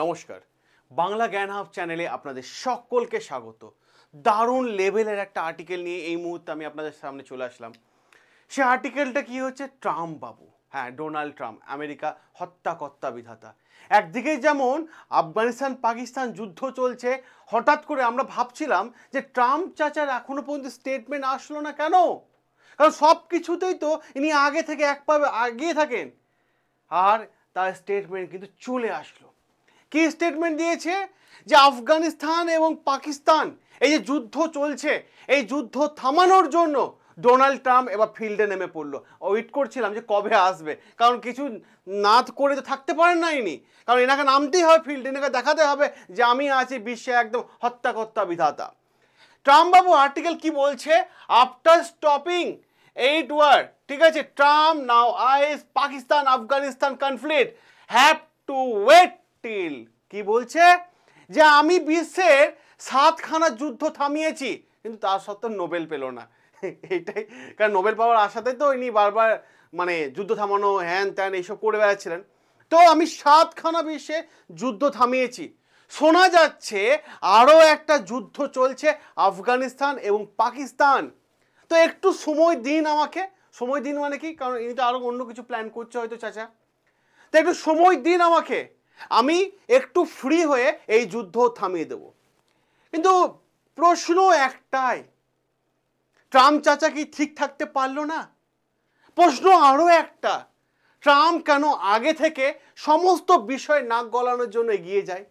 নমস্কার, বাংলা জ্ঞান হাব চ্যানেলে আপনাদের সকলকে স্বাগত। দারুণ লেভেলের একটা আর্টিকেল নিয়ে এই মুহূর্তে আমি আপনাদের সামনে চলে আসলাম। সে আর্টিকেলটা কি হচ্ছে, ট্রাম্প বাবু, হ্যাঁ ডোনাল্ড ট্রাম্প, আমেরিকা হত্যাকর্তা বিধাতা। একদিকে যেমন আফগানিস্তান পাকিস্তান যুদ্ধ চলছে, হঠাৎ করে আমরা ভাবছিলাম যে ট্রাম্প চাচার এখনো পর্যন্ত স্টেটমেন্ট আসলো না কেন, কারণ সব কিছুতেই তো ইনি আগে থেকে এক পা এগিয়ে থাকেন। আর তার স্টেটমেন্ট কিন্তু চলে আসলো। কি স্টেটমেন্ট দিয়েছে যে আফগানিস্তান এবং পাকিস্তান এই যে যুদ্ধ চলছে, এই যুদ্ধ থামানোর জন্য ডোনাল্ড ট্রাম্প এবার ফিল্ডে নেমে পড়লো। ওয়েট করছিলাম যে কবে আসবে, কারণ কিছু না করে তো থাকতে পারেন না ইনি, কারণ এনাকে নামতেই হবে ফিল্ডে, এনাকে দেখাতে হবে যে আমি আছি বিশ্বে একদম হত্যাকর্তা বিধাতা। ট্রাম্প বাবু আর্টিকেল কি বলছে, আফটার স্টপিং 8 ওয়ার, ঠিক আছে, Trump now eyes Pakistan Afghanistan conflict have to wait till. কি বলছে যে আমি বিশ্বের 7খানা যুদ্ধ থামিয়েছি, কিন্তু তার সত্ত্বেও নোবেল পেল না। এইটাই, কারণ নোবেল পাওয়ার আশাতে তো ইনি বারবার মানে যুদ্ধ থামানো হ্যান ত্যান এইসব করে বেড়াচ্ছিলেন। তো আমি 7খানা বিশ্বে যুদ্ধ থামিয়েছি। শোনা যাচ্ছে আরও একটা যুদ্ধ চলছে আফগানিস্তান এবং পাকিস্তান। তো একটু সময় দিন আমাকে। সময় দিন মানে কি, কারণ ইনি তো আরও অন্য কিছু প্ল্যান করছে হয়তো চাচা। তো একটু সময় দিন আমাকে, আমি একটু ফ্রি হয়ে এই যুদ্ধ থামিয়ে দেব। কিন্তু প্রশ্ন একটাই, ট্রাম্প চাচা কি ঠিক থাকতে পারলো না? প্রশ্ন আরও একটা, ট্রাম্প কেন আগে থেকে সমস্ত বিষয় নাক গলানোর জন্য এগিয়ে যায়?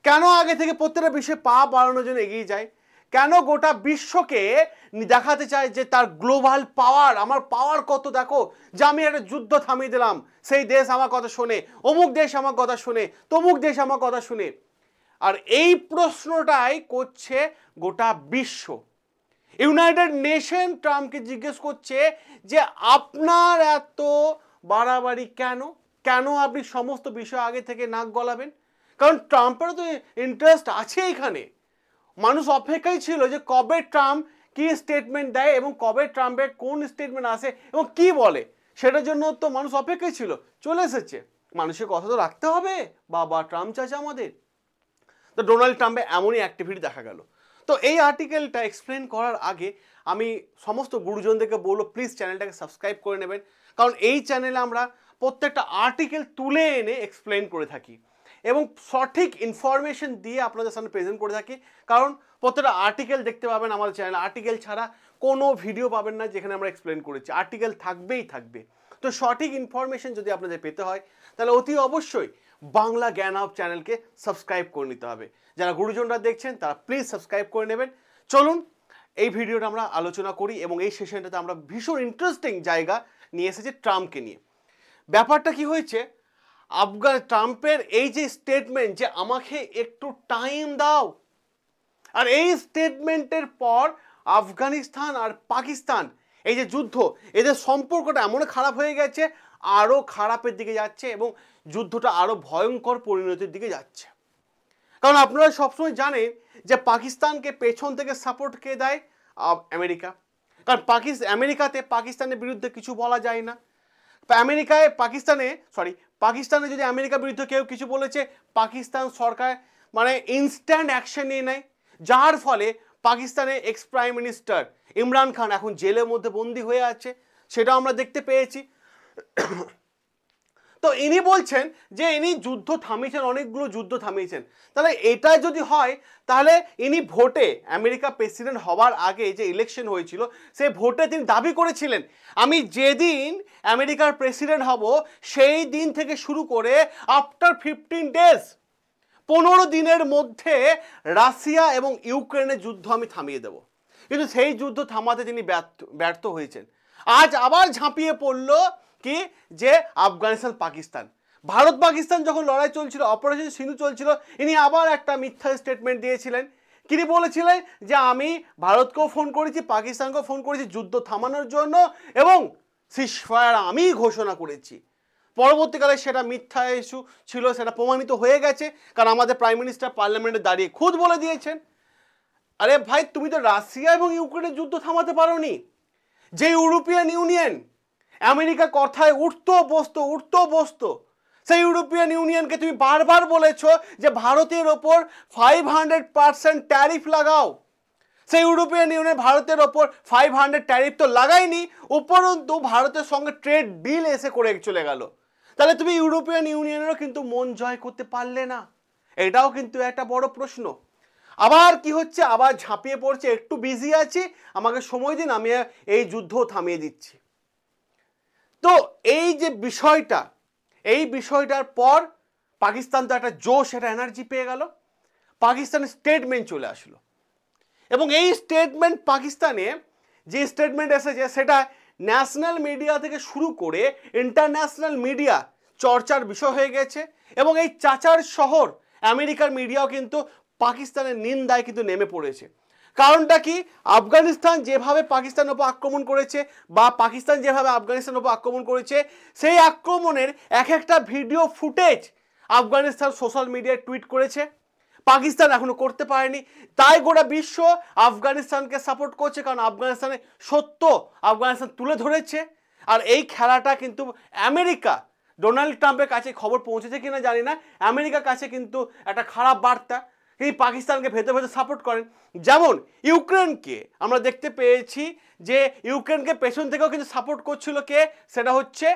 কেন আগে থেকে প্রত্যেকটা বিষয়ে পা বাড়ানোর জন্য এগিয়ে যায়? কেন গোটা বিশ্বকে দেখাতে চায় যে তার গ্লোবাল পাওয়ার, আমার পাওয়ার কত দেখো, যে আমি একটা যুদ্ধ থামিয়ে দিলাম, সেই দেশ আমার কথা শোনে, অমুক দেশ আমার কথা শোনে, তমুক দেশ আমার কথা শুনে। আর এই প্রশ্নটাই করছে গোটা বিশ্ব। ইউনাইটেড নেশন ট্রাম্পকে জিজ্ঞেস করছে যে আপনার এত বাড়াবাড়ি কেন, কেন আপনি সমস্ত বিষয় আগে থেকে নাক গলাবেন? কারণ ট্রাম্পেরও তো ইন্টারেস্ট আছে এখানে। মানুষ অপেক্ষায় ছিল যে কবে ট্রাম্প কি স্টেটমেন্ট দেয় এবং কবে ট্রাম্পের কোন স্টেটমেন্ট আসে এবং কি বলে, সেটার জন্য তো মানুষ অপেক্ষায় ছিল। চলে এসেছে, মানুষের কথা তো রাখতে হবে বাবা ট্রাম্প চাচা আমাদের। তো ডোনাল্ড ট্রাম্পে এমনই অ্যাক্টিভিটি দেখা গেল। তো এই আর্টিকেলটা এক্সপ্লেন করার আগে আমি সমস্ত গুরুজনদেরকে বলবো প্লিজ চ্যানেলটাকে সাবস্ক্রাইব করে নেবেন, কারণ এই চ্যানেলে আমরা প্রত্যেকটা আর্টিকেল তুলে এনে এক্সপ্লেন করে থাকি এবং সঠিক ইনফরমেশন দিয়ে আপনাদের সামনে প্রেজেন্ট করে থাকি। কারণ প্রত্যেকটা আর্টিকেল দেখতে পাবেন আমাদের চ্যানেলে, আর্টিকেল ছাড়া কোনো ভিডিও পাবেন না যেখানে আমরা এক্সপ্লেন করেছি, আর্টিকেল থাকবেই থাকবে। তো সঠিক ইনফরমেশন যদি আপনাদের পেতে হয় তাহলে অতি অবশ্যই বাংলা জ্ঞান হাব চ্যানেলকে সাবস্ক্রাইব করে নিতে হবে। যারা গুরুজনরা দেখছেন তারা প্লিজ সাবস্ক্রাইব করে নেবেন। চলুন এই ভিডিওটা আমরা আলোচনা করি এবং এই সেশনটাতে আমরা ভীষণ ইন্টারেস্টিং জায়গা নিয়ে এসেছি ট্রাম্পকে নিয়ে। ব্যাপারটা কি হয়েছে, ট্রাম্পের এই যে স্টেটমেন্ট যে আমাকে একটু টাইম দাও, আর এই স্টেটমেন্টের পর আফগানিস্তান আর পাকিস্তান এই যে যুদ্ধ, এদের সম্পর্কটা এমন খারাপ হয়ে গেছে, আরও খারাপের দিকে যাচ্ছে এবং যুদ্ধটা আরও ভয়ঙ্কর পরিণতির দিকে যাচ্ছে। কারণ আপনারা সবসময় জানেন যে পাকিস্তানকে পেছন থেকে সাপোর্ট কে দেয়, আমেরিকা। কারণ আমেরিকাতে পাকিস্তানের বিরুদ্ধে কিছু বলা যায় না। পাকিস্তানে যদি আমেরিকার বিরুদ্ধে কেউ কিছু বলেছে, পাকিস্তান সরকার মানে ইনস্ট্যান্ট অ্যাকশন নিয়ে নেয়, যার ফলে পাকিস্তানের x prime minister Imran Khan এখন জেলের মধ্যে বন্দী হয়ে আছে, সেটাও আমরা দেখতে পেয়েছি। তো ইনি বলছেন যে ইনি যুদ্ধ থামিয়েছেন, অনেকগুলো যুদ্ধ থামিয়েছেন। তাহলে এটা যদি হয় তাহলে ইনি ভোটে, আমেরিকা প্রেসিডেন্ট হওয়ার আগে যে ইলেকশন হয়েছিল সেই ভোটে তিনি দাবি করেছিলেন আমি যেদিন আমেরিকার প্রেসিডেন্ট হব সেই দিন থেকে শুরু করে আফটার 15 ডেজ, 15 দিনের মধ্যে রাশিয়া এবং ইউক্রেনের যুদ্ধ আমি থামিয়ে দেব। কিন্তু সেই যুদ্ধ থামাতে তিনি ব্যর্থ হয়েছেন। আজ আবার ঝাঁপিয়ে পড়ল কি যে আফগানিস্তান পাকিস্তান, ভারত পাকিস্তান যখন লড়াই চলছিল, অপারেশন সিন্ধু চলছিল, ইনি আবার একটা মিথ্যা স্টেটমেন্ট দিয়েছিলেন। তিনি বলেছিলেন যে আমি ভারতকেও ফোন করেছি, পাকিস্তানকেও ফোন করেছি যুদ্ধ থামানোর জন্য এবং সিজফায়ার আমি ঘোষণা করেছি। পরবর্তীকালে সেটা মিথ্যা ইস্যু ছিল, সেটা প্রমাণিত হয়ে গেছে, কারণ আমাদের প্রাইম মিনিস্টার পার্লামেন্টে দাঁড়িয়ে খুদ বলে দিয়েছেন আরে ভাই তুমি তো রাশিয়া এবং ইউক্রেনের যুদ্ধ থামাতে পারোনি। যে ইউরোপিয়ান ইউনিয়ন আমেরিকা কথায় উঠতো বসতো সেই ইউরোপিয়ান ইউনিয়নকে তুমি বারবার বলেছো যে ভারতের ওপর 500% ট্যারিফ লাগাও। সেই ইউরোপিয়ান ইউনিয়ন ভারতের ওপর 500 ট্যারিফ তো লাগায়নি, উপরন্তু ভারতের সঙ্গে ট্রেড ডিল এসে করে চলে গেল। তাহলে তুমি ইউরোপিয়ান ইউনিয়নেরও কিন্তু মন জয় করতে পারলে না, এটাও কিন্তু একটা বড় প্রশ্ন। আবার কি হচ্ছে, আবার ঝাঁপিয়ে পড়ছে, একটু বিজি আছি, আমাকে সময় দিন, আমি এই যুদ্ধ থামিয়ে দিচ্ছি। তো এই যে বিষয়টা, এই বিষয়টার পর পাকিস্তান তো একটা জোশ, একটা এনার্জি পেয়ে গেল, পাকিস্তানের স্টেটমেন্ট চলে আসলো। এবং এই স্টেটমেন্ট, পাকিস্তানে যে স্টেটমেন্ট এসেছে সেটা ন্যাশনাল মিডিয়া থেকে শুরু করে ইন্টারন্যাশনাল মিডিয়া চর্চার বিষয় হয়ে গেছে। এবং এই চাচার শহর আমেরিকার মিডিয়াও কিন্তু পাকিস্তানের নিন্দায় কিন্তু নেমে পড়েছে। কারণটা কি, আফগানিস্তান যেভাবে পাকিস্তানের উপর আক্রমণ করেছে বা পাকিস্তান যেভাবে আফগানিস্তানের উপর আক্রমণ করেছে, সেই আক্রমণের এক একটা ভিডিও ফুটেজ আফগানিস্তান সোশ্যাল মিডিয়ায় টুইট করেছে, পাকিস্তান এখনো করতে পারেনি। তাই গোটা বিশ্ব আফগানিস্তানকে সাপোর্ট করছে, কারণ আফগানিস্তানের সত্য আফগানিস্তান তুলে ধরেছে। আর এই খেলাটা কিন্তু আমেরিকা, ডোনাল্ড ট্রাম্পের কাছে খবর পৌঁছেছে কিনা জানি না, আমেরিকার কাছে কিন্তু একটা খারাপ বার্তা, এই পাকিস্তানকে ভেতরে ভেতরে সাপোর্ট করেন। যেমন ইউক্রেনকে আমরা দেখতে পেয়েছি যে ইউক্রেনকে পেছন থেকেও কিন্তু সাপোর্ট করছিল কে, সেটা হচ্ছে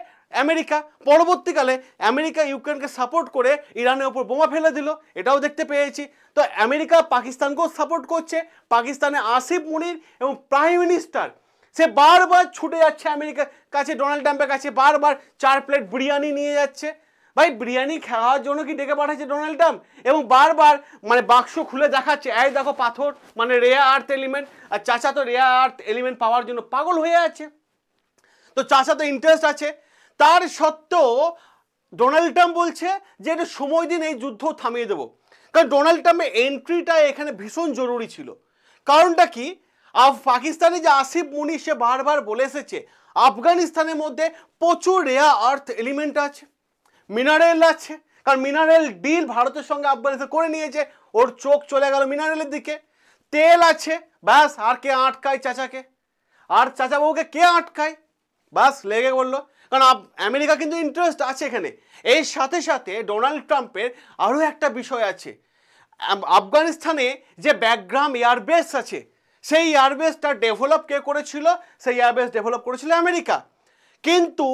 আমেরিকা। পরবর্তীকালে আমেরিকা ইউক্রেনকে সাপোর্ট করে ইরানের ওপর বোমা ফেলে দিল, এটাও দেখতে পেয়েছি। তো আমেরিকা পাকিস্তানকেও সাপোর্ট করছে। পাকিস্তানে আসিফ মুনির এবং প্রাইম মিনিস্টার সে বারবার ছুটে যাচ্ছে আমেরিকার কাছে, ডোনাল্ড ট্রাম্পের কাছে, বারবার 4 প্লেট বিরিয়ানি নিয়ে যাচ্ছে। ভাই বিরিয়ানি খাওয়ার জন্য কি ডেকে পাঠাচ্ছে ডোনাল্ড ট্রাম্প? এবং বারবার মানে বাক্স খুলে দেখাচ্ছে, এই দেখো পাথর, মানে রেয়ার আর্থ এলিমেন্ট। আর চাচা তো রেয়ার আর্থ এলিমেন্ট পাওয়ার জন্য পাগল হয়ে আছে, তো চাচা তো ইন্টারেস্ট আছে। তার সত্ত্বেও ডোনাল্ড ট্রাম্প বলছে যে এটা সময় দিন, এই যুদ্ধ থামিয়ে দেবো। কারণ ডোনাল্ড ট্রাম্পের এন্ট্রিটা এখানে ভীষণ জরুরি ছিল। কারণটা কি, পাকিস্তানে যে আসিফ মুনির সে বারবার বলে এসেছে আফগানিস্তানের মধ্যে প্রচুর রেয়ার আর্থ এলিমেন্ট আছে, মিনারেল আছে। কারণ মিনারেল ডিল ভারতের সঙ্গে আফগানিস্তান করে নিয়েছে, ওর চোখ চলে গেল মিনারেলের দিকে। তেল আছে, ব্যাস, আর কে আটকায় চাচাকে, আর চাচা বাবুকে কে আটকায়, বাস লেগে বললো। কারণ আমেরিকা কিন্তু ইন্টারেস্ট আছে এখানে। এই সাথে সাথে ডোনাল্ড ট্রাম্পের আরও একটা বিষয় আছে, আফগানিস্তানে যে ব্যাকগ্রাম এয়ারবেস আছে, সেই এয়ারবেসটা ডেভেলপ কে করেছিল, সেই এয়ারবেস ডেভেলপ করেছিল আমেরিকা। কিন্তু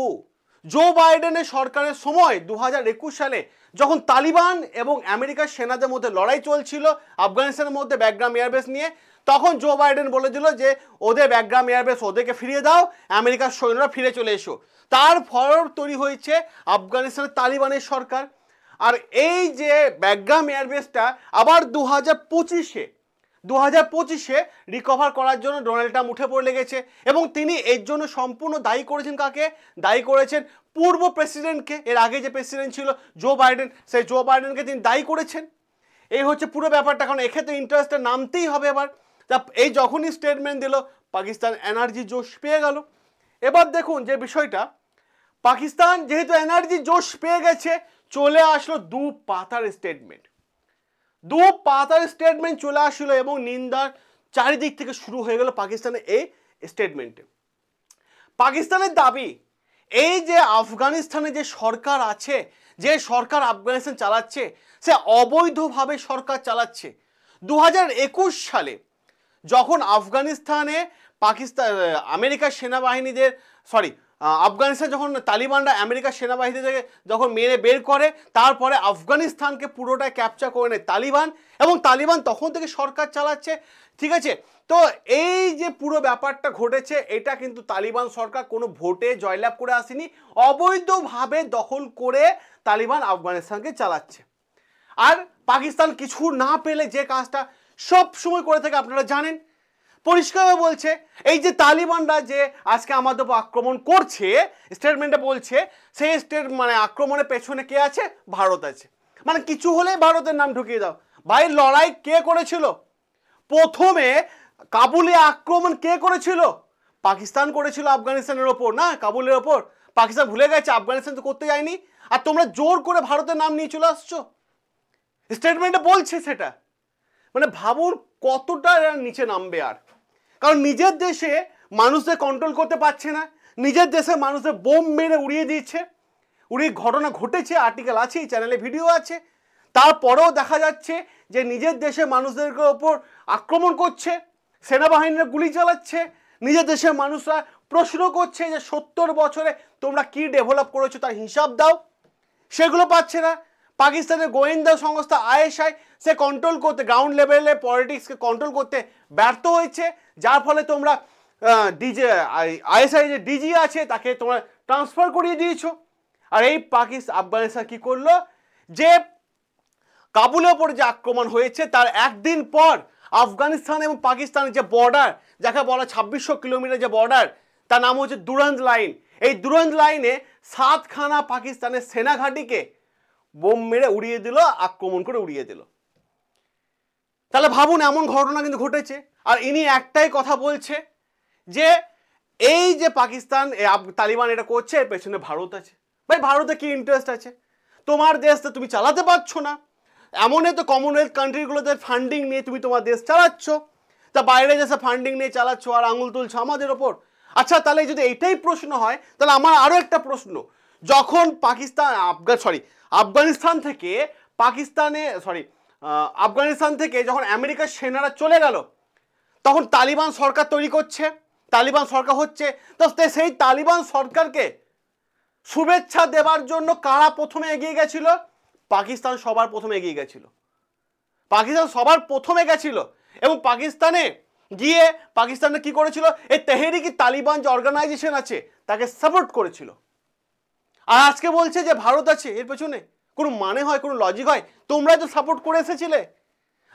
জো বাইডেনের সরকারের সময় 2021 সালে যখন তালিবান এবং আমেরিকার সেনাদের মধ্যে লড়াই চলছিল আফগানিস্তানের মধ্যে ব্যাকগ্রাম এয়ারবেস নিয়ে, তখন জো বাইডেন বলে দিল যে ওদের ব্যাকগ্রাম এয়ারবেস ওদেরকে ফিরিয়ে দাও, আমেরিকার সৈন্যরা ফিরে চলে এসো। তার ফল তৈরি হয়েছে আফগানিস্তানের তালিবানের সরকার। আর এই যে ব্যাকগ্রাম এয়ারবেসটা আবার 2025-এ রিকভার করার জন্য ডোনাল্ড ট্রাম্প উঠে পড়ে লেগেছে। এবং তিনি এর জন্য সম্পূর্ণ দায়ী করেছেন কাকে, দায়ী করেছেন পূর্ব প্রেসিডেন্টকে, এর আগে যে প্রেসিডেন্ট ছিল জো বাইডেন, সেই জো বাইডেনকে তিনি দায়ী করেছেন। এই হচ্ছে পুরো ব্যাপারটা। কারণ এক্ষেত্রে ইন্টারেস্টে নামতেই হবে এবার। তা এই যখনই স্টেটমেন্ট দিল, পাকিস্তান এনার্জি জোশ পেয়ে গেল। এবার দেখুন যে বিষয়টা, পাকিস্তান যেহেতু এনার্জি জোশ পেয়ে গেছে, চলে আসলো 2 পাতার স্টেটমেন্ট। 2 পাতার স্টেটমেন্ট চলে আসলো এবং নিন্দার চারিদিক থেকে শুরু হয়ে গেল পাকিস্তানের এই স্টেটমেন্টে। পাকিস্তানের দাবি, এই যে আফগানিস্তানে যে সরকার আছে, যে সরকার আফগানিস্তান চালাচ্ছে, সে অবৈধভাবে সরকার চালাচ্ছে। 2021 সালে যখন আফগানিস্তানে আমেরিকার সেনাবাহিনীদের আফগানিস্তান যখন তালিবানরা আমেরিকার সেনাবাহিনীদের যখন মেরে বের করে, তারপরে আফগানিস্তানকে পুরোটাই ক্যাপচার করে নেয় তালিবান, এবং তালিবান তখন থেকে সরকার চালাচ্ছে, ঠিক আছে। তো এই যে পুরো ব্যাপারটা ঘটেছে, এটা কিন্তু তালিবান সরকার কোনো ভোটে জয়লাভ করে আসেনি, অবৈধভাবে দখল করে তালিবান আফগানিস্তানকে চালাচ্ছে। আর পাকিস্তান কিছু না পেলে যে কাজটা সব সময় করে থাকে আপনারা জানেন, পরিষ্কারভাবে বলছে এই যে তালিবানরা যে আজকে আমাদের উপর আক্রমণ করছে, স্টেটমেন্টে বলছে সেই আক্রমণের পেছনে কে আছে, ভারত আছে। মানে কিছু হলে ভারতের নাম ঢুকিয়ে দাও। ভাই লড়াই কে করেছিল? প্রথমে কাবুলে আক্রমণ কে করেছিল? পাকিস্তান করেছিল আফগানিস্তানের ওপর, না কাবুলের ওপর। পাকিস্তান ভুলে গেছে, আফগানিস্তান তো করতে যায়নি। আর তোমরা জোর করে ভারতের নাম নিয়ে চলে আসছো, স্টেটমেন্টে বলছে সেটা। মানে ভাবুন কতটা নিচে নামবে। আর কারণ নিজের দেশে মানুষদের কন্ট্রোল করতে পারছে না, নিজের দেশে মানুষদের বোম মেরে উড়িয়ে দিচ্ছে, উনি ঘটনা ঘটেছে, আর্টিকেল আছে, এই চ্যানেলে ভিডিও আছে, তারপরেও দেখা যাচ্ছে যে নিজের দেশে মানুষদের ওপর আক্রমণ করছে, সেনাবাহিনীরা গুলি চালাচ্ছে, নিজের দেশের মানুষরা প্রশ্ন করছে যে 70 বছরে তোমরা কি ডেভেলপ করেছো তার হিসাব দাও, সেগুলো পাচ্ছে না। পাকিস্তানের গোয়েন্দা সংস্থা আইএসআই সে কন্ট্রোল করতে, গ্রাউন্ড লেভেলে পলিটিক্সকে কন্ট্রোল করতে ব্যর্থ হয়েছে, যার ফলে তোমরা আইএসআই যে ডিজি আছে তাকে তোমরা ট্রান্সফার করিয়ে দিয়েছো। আর এই আফগানিস্তান কি করলো, যে কাবুলের ওপর যে আক্রমণ হয়েছে তার একদিন পর আফগানিস্তান এবং পাকিস্তানের যে বর্ডার, যাকে বলা 2600 কিলোমিটার যে বর্ডার, তার নাম হচ্ছে দুরান্দ লাইন, এই দুরান্দ লাইনে 7খানা পাকিস্তানের সেনা ঘাঁটিকে বোম মেরে উড়িয়ে দিল, আক্রমণ করে উড়িয়ে দিল। তাহলে ভাবুন এমন ঘটনা কিন্তু ঘটেছে। আর ইনি একটাই কথা বলছে যে এই যে পাকিস্তান তালিবান এটা করছে এর পেছনে ভারত আছে। ভাই ভারতে কি ইন্টারেস্ট আছে? তোমার দেশটা তুমি চালাতে পারছো না, এমনই তো কমনওয়েলথ কান্ট্রিগুলোতে ফান্ডিং নিয়ে তুমি তোমার দেশ চালাচ্ছ, তা বাইরে দেশে ফান্ডিং নিয়ে চালাচ্ছ আর আঙুল তুলছো আমাদের ওপর। আচ্ছা তাহলে যদি এটাই প্রশ্ন হয় তাহলে আমার আরও একটা প্রশ্ন, যখন আফগানিস্তান থেকে আফগানিস্তান থেকে যখন আমেরিকার সেনারা চলে গেল, তখন তালিবান সরকার তৈরি করছে, তালিবান সরকার হচ্ছে, তো সেই তালিবান সরকারকে শুভেচ্ছা দেওয়ার জন্য কারা প্রথমে এগিয়ে গেছিল? পাকিস্তান সবার প্রথমে এগিয়ে গেছিল, পাকিস্তান সবার প্রথমে গেছিল। এবং পাকিস্তানে গিয়ে পাকিস্তানে কি করেছিল, এই তেহরিক তালিবান যে অর্গানাইজেশন আছে তাকে সাপোর্ট করেছিল। আর আজকে বলছে যে ভারত আছে এর পেছনে, কোনো মানে হয়, কোনো লজিক হয়? তোমরাই তো সাপোর্ট করে এসেছিলে।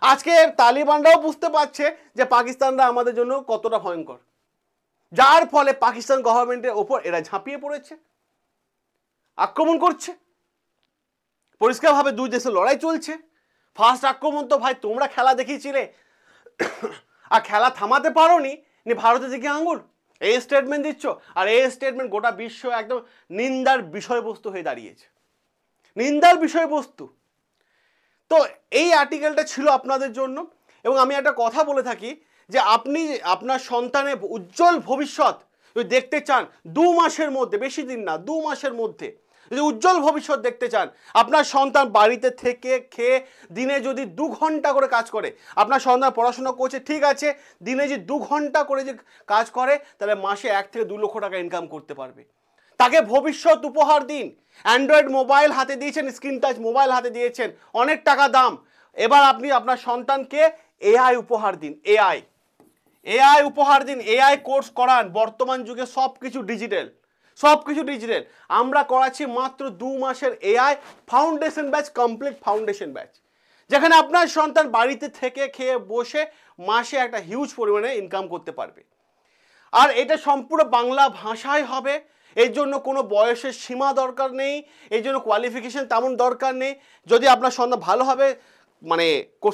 আজকে তালিবানরাও বুঝতে পারছে যে পাকিস্তানরা আমাদের জন্য কতটা ভয়ঙ্কর, যার ফলে পাকিস্তান গভর্নমেন্টের ওপর এরা ঝাঁপিয়ে পড়েছে, আক্রমণ করছে। পরিষ্কারভাবে দুই দেশের লড়াই চলছে। ফার্স্ট আক্রমণ তো ভাই তোমরা খেলা দেখিয়েছিলে, আর খেলা থামাতে পারোনি, ভারতের দিকে আঙুল, এই স্টেটমেন্ট দিচ্ছ। আর এই স্টেটমেন্ট গোটা বিশ্ব একদম নিন্দার বিষয়বস্তু হয়ে দাঁড়িয়েছে, নিন্দার বিষয়বস্তু। তো এই আর্টিকেলটা ছিল আপনাদের জন্য। এবং আমি একটা কথা বলে থাকি যে আপনি আপনার সন্তানের উজ্জ্বল ভবিষ্যৎ যদি দেখতে চান, 2 মাসের মধ্যে, বেশি দিন না, 2 মাসের মধ্যে যদি উজ্জ্বল ভবিষ্যৎ দেখতে চান, আপনার সন্তান বাড়িতে থেকে খেয়ে দিনে যদি 2 ঘন্টা করে কাজ করে, আপনার সন্তান পড়াশোনা করছে ঠিক আছে, দিনে যে 2 ঘন্টা করে যে কাজ করে, তাহলে মাসে 1 থেকে 2 লক্ষ টাকা ইনকাম করতে পারবে। তাকে ভবিষ্যৎ উপহার দিন। অ্যান্ড্রয়েড মোবাইল হাতে দিয়েছেন, স্ক্রিন টাচ মোবাইল হাতে দিয়েছেন, অনেক টাকা দাম। এবার আপনি আপনার সন্তানকে এআই উপহার দিন, এআই উপহার দিন, এআই কোর্স করান। বর্তমান যুগে সব কিছু ডিজিটাল, সব কিছু ডিজিটাল। আমরা করাচ্ছি মাত্র 2 মাসের AI foundation batch, complete foundation batch, যেখানে আপনার সন্তান বাড়িতে থেকে খেয়ে বসে মাসে একটা হিউজ পরিমাণে ইনকাম করতে পারবে। আর এটা সম্পূর্ণ বাংলা ভাষায় হবে, এর জন্য কোনো বয়সের সীমা দরকার নেই, এই জন্য কোয়ালিফিকেশন তেমন দরকার নেই। যদি আপনার সন্তান ভালোভাবে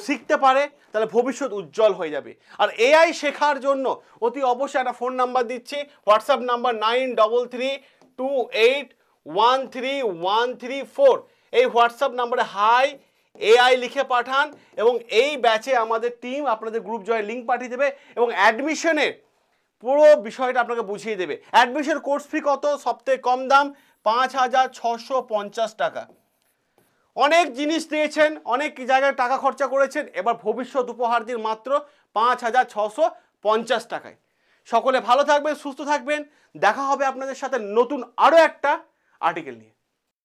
শিখতে পারে তাহলে ভবিষ্যৎ উজ্জ্বল হয়ে যাবে। আর এআই শেখার জন্য অতি অবশ্যই একটা ফোন নাম্বার দিচ্ছি, হোয়াটসঅ্যাপ নাম্বার 9332813134। এই হোয়াটসঅ্যাপ নাম্বারে হাই এআই লিখে পাঠান এবং এই ব্যাচে আমাদের টিম আপনাদের গ্রুপ জয়ের লিঙ্ক পাঠিয়ে দেবে এবং অ্যাডমিশনের পুরো বিষয়টা আপনাকে বুঝিয়ে দেবে। অ্যাডমিশন কোর্স ফি কত? সবথেকে কম দাম 5650 টাকা। অনেক জিনিস দিয়েছেন, অনেক জায়গায় টাকা খরচা করেছেন, এবার ভবিষ্যৎ উপহার দিন মাত্র 5650 টাকায়। সকলে ভালো থাকবেন, সুস্থ থাকবেন, দেখা হবে আপনাদের সাথে নতুন আরও একটা আর্টিকেল নিয়ে।